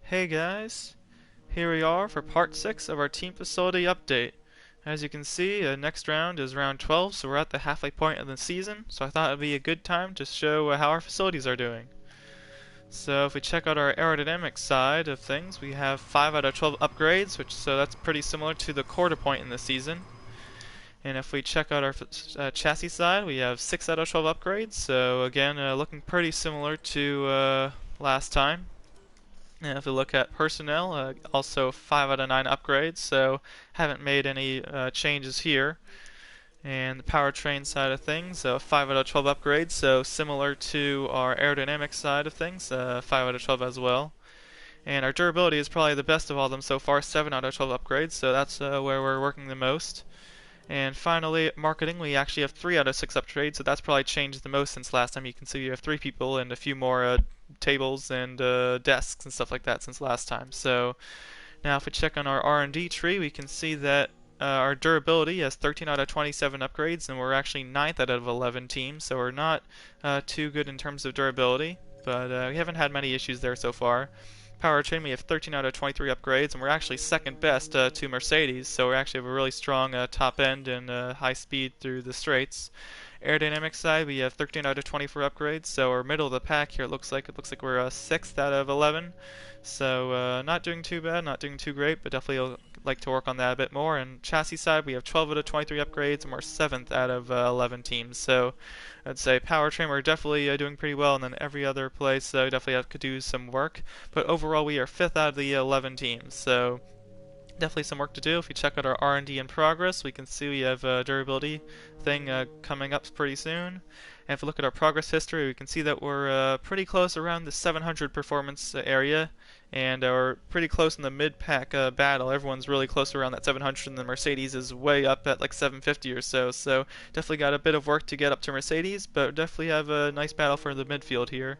Hey guys, here we are for part 6 of our team facility update. As you can see, next round is round 12, so we're at the halfway point of the season, so I thought it would be a good time to show how our facilities are doing. So if we check out our aerodynamics side of things, we have 5 out of 12 upgrades, so that's pretty similar to the quarter point in the season. And if we check out our chassis side, we have 6 out of 12 upgrades, so again, looking pretty similar to last time. And if we look at personnel, also 5 out of 9 upgrades, so haven't made any changes here. And the powertrain side of things, 5 out of 12 upgrades, so similar to our aerodynamics side of things, 5 out of 12 as well. And our durability is probably the best of all of them so far, 7 out of 12 upgrades, so that's where we're working the most. And finally, marketing, we actually have 3 out of 6 upgrades, so that's probably changed the most since last time. You can see we have 3 people and a few more tables and desks and stuff like that since last time. So now if we check on our R&D tree, we can see that our durability has 13 out of 27 upgrades, and we're actually 9th out of 11 teams, so we're not too good in terms of durability, but we haven't had many issues there so far. Powertrain, we have 13 out of 23 upgrades, and we're actually second best to Mercedes, so we actually have a really strong top end and high speed through the straights. Aerodynamics side, we have 13 out of 24 upgrades, so we're middle of the pack here. It looks like we're 6th out of 11, so not doing too bad, not doing too great, but definitely like to work on that a bit more. And chassis side, we have 12 out of 23 upgrades, and we're 7th out of 11 teams. So I'd say powertrain, we're definitely doing pretty well, and then every other place definitely have to do some work. But overall, we are 5th out of the 11 teams. So definitely some work to do. If we check out our R&D in progress, we can see we have a durability thing coming up pretty soon. And if we look at our progress history, we can see that we're pretty close around the 700 performance area, and we're pretty close in the mid-pack battle. Everyone's really close around that 700, and the Mercedes is way up at like 750 or so. So definitely got a bit of work to get up to Mercedes, but definitely have a nice battle for the midfield here.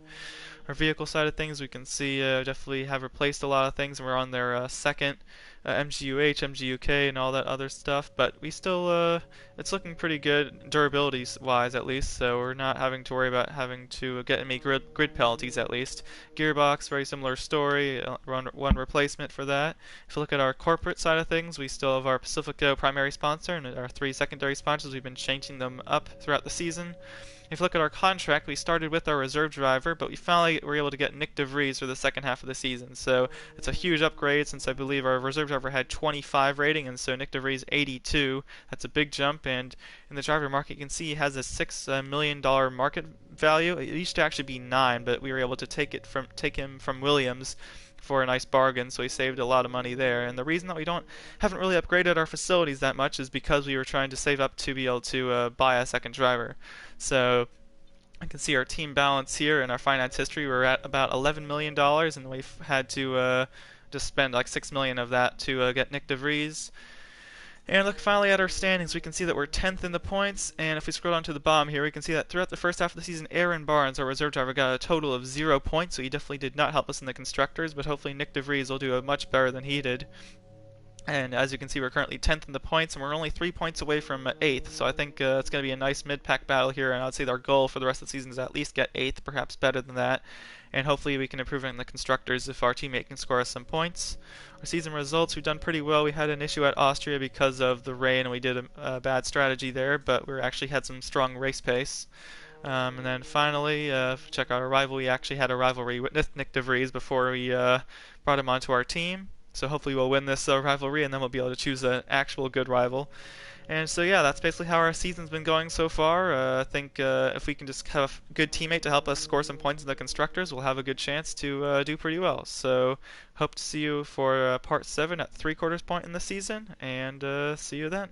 Our vehicle side of things, we can see definitely have replaced a lot of things, and we're on their second MGUH, MGUK, and all that other stuff. But we still, it's looking pretty good durability-wise at least. So we're not having to worry about having to get any grid penalties at least. Gearbox, very similar story. One replacement for that. If you look at our corporate side of things, we still have our Pacifico primary sponsor and our 3 secondary sponsors. We've been changing them up throughout the season. If you look at our contract, we started with our reserve driver, but we finally were able to get Nick DeVries for the second half of the season. So it's a huge upgrade since I believe our reserve driver had 25 rating, and so Nick DeVries 82. That's a big jump, and in the driver market, you can see he has a $6 million market value. It used to actually be 9, but we were able to take him from Williams for a nice bargain, so we saved a lot of money there. And the reason that we haven't really upgraded our facilities that much is because we were trying to save up to be able to buy a second driver. So I can see our team balance here in our finance history. We're at about $11 million, and we've had to just spend like $6 million of that to get Nick DeVries. And look finally at our standings, we can see that we're 10th in the points, and if we scroll down to the bottom here, we can see that throughout the first half of the season, Aaron Barnes, our reserve driver, got a total of 0 points, so he definitely did not help us in the constructors, but hopefully Nick DeVries will do much better than he did. And as you can see, we're currently 10th in the points, and we're only 3 points away from 8th, so I think it's going to be a nice mid-pack battle here, and I'd say our goal for the rest of the season is at least get 8th, perhaps better than that, and hopefully we can improve in the constructors if our teammate can score us some points. Our season results, we've done pretty well. We had an issue at Austria because of the rain, and we did a bad strategy there, but we actually had some strong race pace. And then finally, check out our rival. We actually had a rivalry with Nick DeVries before we brought him onto our team. So hopefully we'll win this rivalry, and then we'll be able to choose an actual good rival. And so yeah, that's basically how our season's been going so far. I think if we can just have a good teammate to help us score some points in the constructors, we'll have a good chance to do pretty well. So hope to see you for part 7 at 3/4 point in the season, and see you then.